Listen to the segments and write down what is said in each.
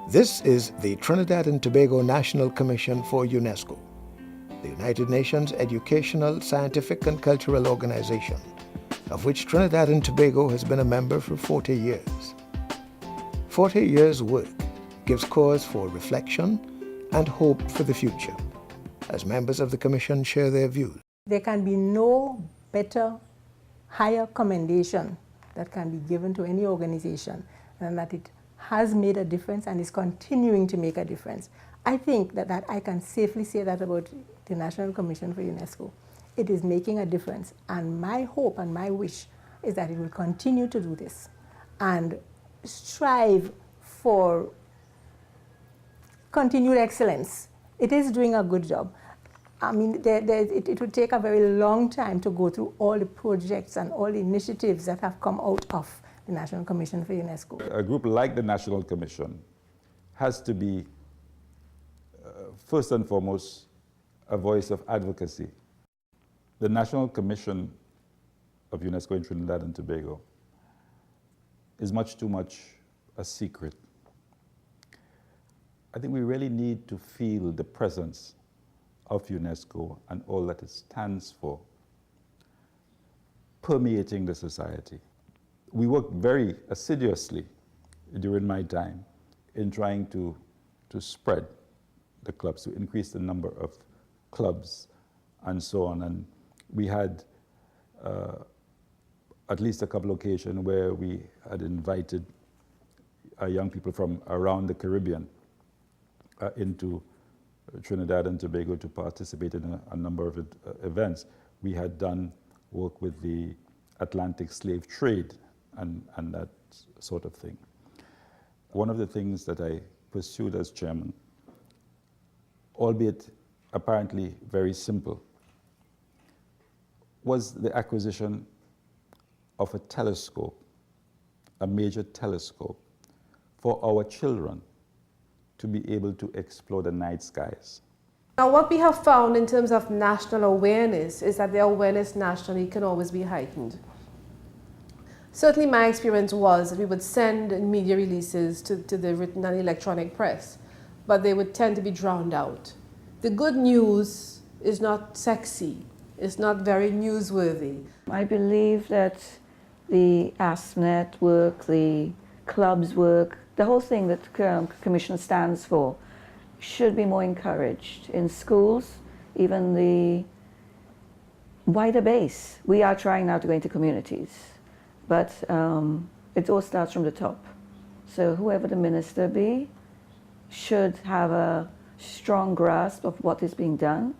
This is the Trinidad and Tobago National Commission for UNESCO, the United Nations educational, scientific and cultural organization, of which Trinidad and Tobago has been a member for 40 years. 40 years' work gives cause for reflection and hope for the future, as members of the Commission share their views. There can be no better, higher commendation that can be given to any organization than that it has made a difference and is continuing to make a difference. I think that I can safely say that about the National Commission for UNESCO. It is making a difference, and my hope and my wish is that it will continue to do this and strive for continued excellence. It is doing a good job. I mean, it would take a very long time to go through all the projects and all the initiatives that have come out of the National Commission for UNESCO. A group like the National Commission has to be, first and foremost, a voice of advocacy. The National Commission of UNESCO in Trinidad and Tobago is much too much a secret. I think we really need to feel the presence of UNESCO and all that it stands for permeating the society. We worked very assiduously during my time in trying to spread the clubs, to increase the number of clubs and so on. And we had at least a couple of occasions where we had invited young people from around the Caribbean into Trinidad and Tobago to participate in a number of events. We had done work with the Atlantic slave trade and that sort of thing. One of the things that I pursued as chairman, albeit apparently very simple, was the acquisition of a telescope, a major telescope, for our children to be able to explore the night skies. Now, what we have found in terms of national awareness is that the awareness nationally can always be heightened. Certainly my experience was that we would send media releases to the written and electronic press, but they would tend to be drowned out. The good news is not sexy, it's not very newsworthy. I believe that the ASMET work, the clubs work, the whole thing that the Commission stands for should be more encouraged in schools, even the wider base. We are trying now to go into communities, but it all starts from the top. So whoever the minister be should have a strong grasp of what is being done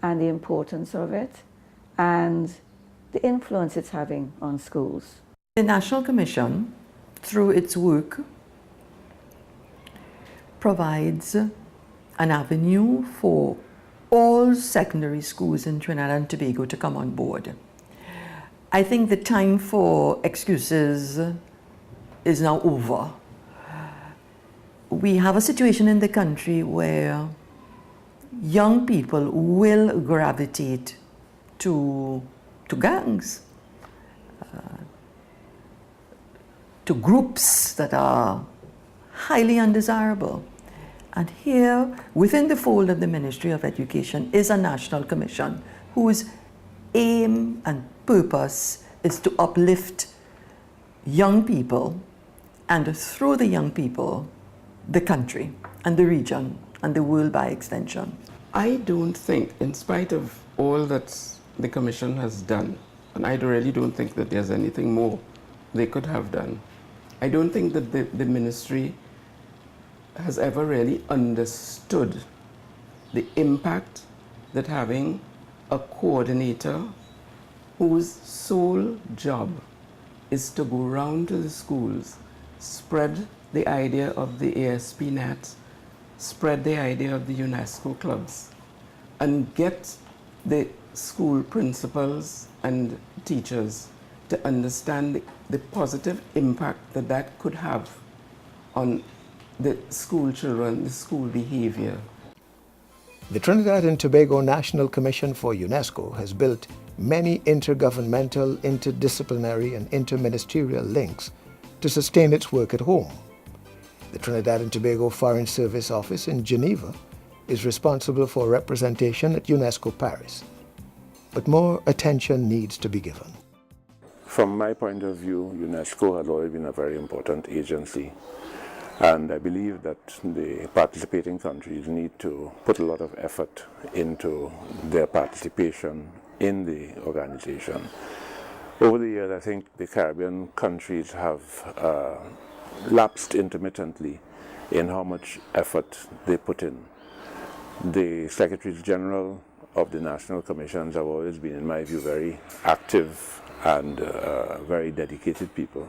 and the importance of it and the influence it's having on schools. The National Commission, through its work, provides an avenue for all secondary schools in Trinidad and Tobago to come on board. I think the time for excuses is now over. We have a situation in the country where young people will gravitate to gangs, to groups that are highly undesirable. And here, within the fold of the Ministry of Education, is a national commission whose aim and purpose is to uplift young people, and through the young people, the country and the region and the world by extension. I don't think, in spite of all that the Commission has done, and I really don't think that there's anything more they could have done, I don't think that the ministry has ever really understood the impact that having a coordinator whose sole job is to go around to the schools, spread the idea of the ASP.NET, spread the idea of the UNESCO clubs, and get the school principals and teachers to understand the positive impact that that could have on the school children, the school behavior. The Trinidad and Tobago National Commission for UNESCO has built many intergovernmental, interdisciplinary and interministerial links to sustain its work at home. The Trinidad and Tobago Foreign Service Office in Geneva is responsible for representation at UNESCO Paris. But more attention needs to be given. From my point of view, UNESCO has always been a very important agency, and I believe that the participating countries need to put a lot of effort into their participation in the organization. Over the years, I think the Caribbean countries have lapsed intermittently in how much effort they put in. The Secretaries General of the National Commissions have always been, in my view, very active and very dedicated people.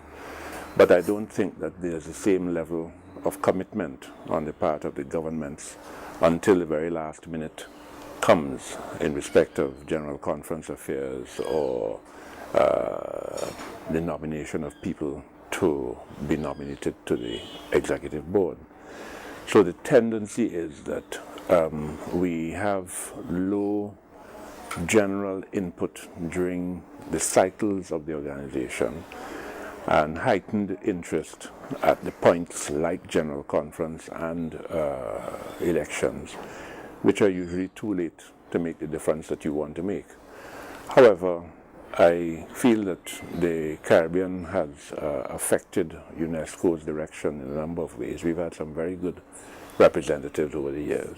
But I don't think that there's the same level of commitment on the part of the governments until the very last minute comes in respect of General Conference affairs or the nomination of people to be nominated to the executive board. So the tendency is that we have low general input during the cycles of the organization and heightened interest at the points like General Conference and elections, which are usually too late to make the difference that you want to make. However, I feel that the Caribbean has affected UNESCO's direction in a number of ways. We've had some very good representatives over the years.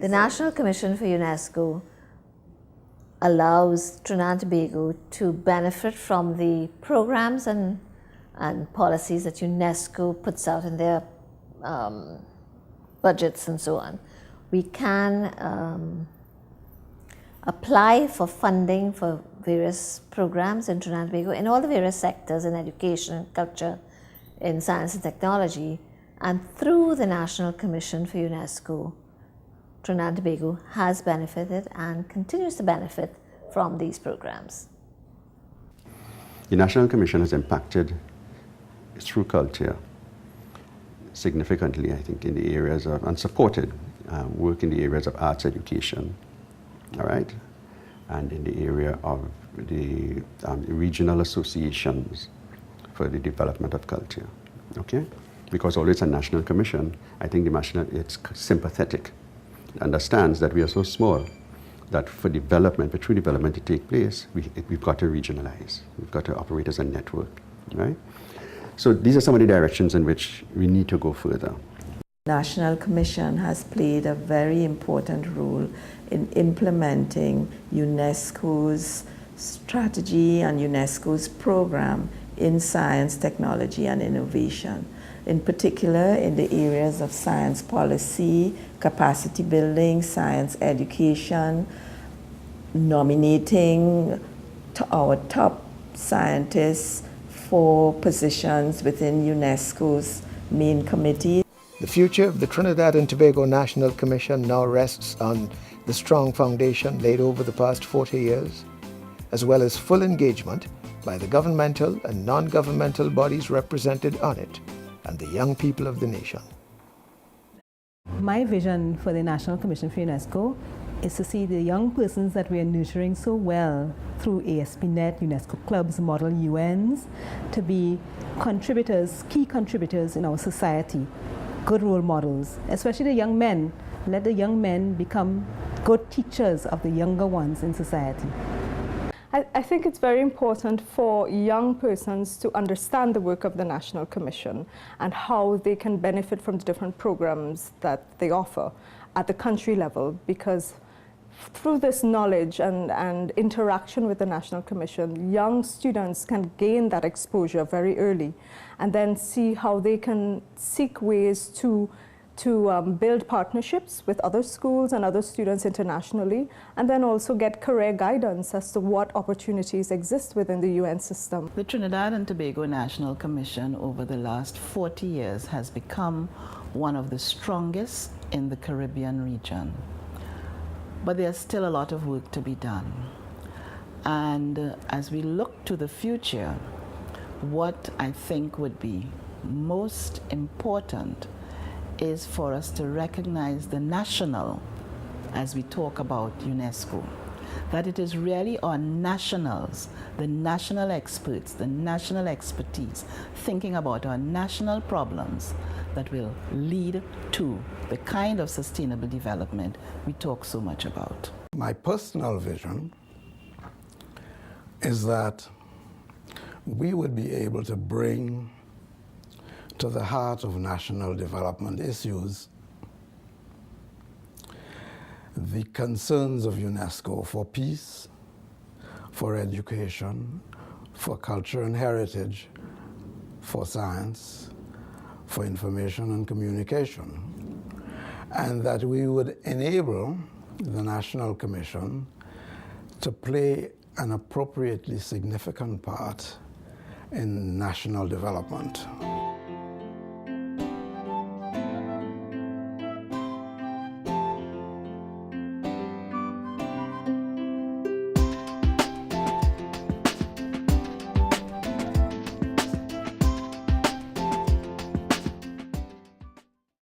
The National Commission for UNESCO allows Trinidad and Tobago to benefit from the programs and policies that UNESCO puts out in their budgets and so on. We can apply for funding for various programs in Trinidad and Tobago in all the various sectors, in education, culture, in science and technology, and through the National Commission for UNESCO, Trinidad and Tobago has benefited and continues to benefit from these programs. The National Commission has impacted through culture significantly, I think, in the areas of, and supported work in the areas of arts education, all right, and in the area of the regional associations for the development of culture, okay? Because although it's a national commission, I think it's sympathetic, understands that we are so small that for development, for true development to take place, we've got to regionalize. We've got to operate as a network, right? So these are some of the directions in which we need to go further. National Commission has played a very important role in implementing UNESCO's strategy and UNESCO's program in science, technology, and innovation. In particular, in the areas of science policy, capacity building, science education, nominating our top scientists for positions within UNESCO's main committee. The future of the Trinidad and Tobago National Commission now rests on the strong foundation laid over the past 40 years, as well as full engagement by the governmental and non-governmental bodies represented on it and the young people of the nation. My vision for the National Commission for UNESCO is to see the young persons that we are nurturing so well through ASP.NET, UNESCO clubs, model UNs, to be contributors, key contributors in our society, good role models, especially the young men. Let the young men become good teachers of the younger ones in society. I think it's very important for young persons to understand the work of the National Commission and how they can benefit from the different programs that they offer at the country level, because through this knowledge and interaction with the National Commission, young students can gain that exposure very early and then see how they can seek ways to build partnerships with other schools and other students internationally, and then also get career guidance as to what opportunities exist within the UN system. The Trinidad and Tobago National Commission over the last 40 years has become one of the strongest in the Caribbean region. But there's still a lot of work to be done. And as we look to the future, what I think would be most important is for us to recognize the national, as we talk about UNESCO, that it is really our nationals, the national experts, the national expertise, thinking about our national problems that will lead to the kind of sustainable development we talk so much about. My personal vision is that we would be able to bring to the heart of national development issues the concerns of UNESCO for peace, for education, for culture and heritage, for science, for information and communication, and that we would enable the National Commission to play an appropriately significant part in national development.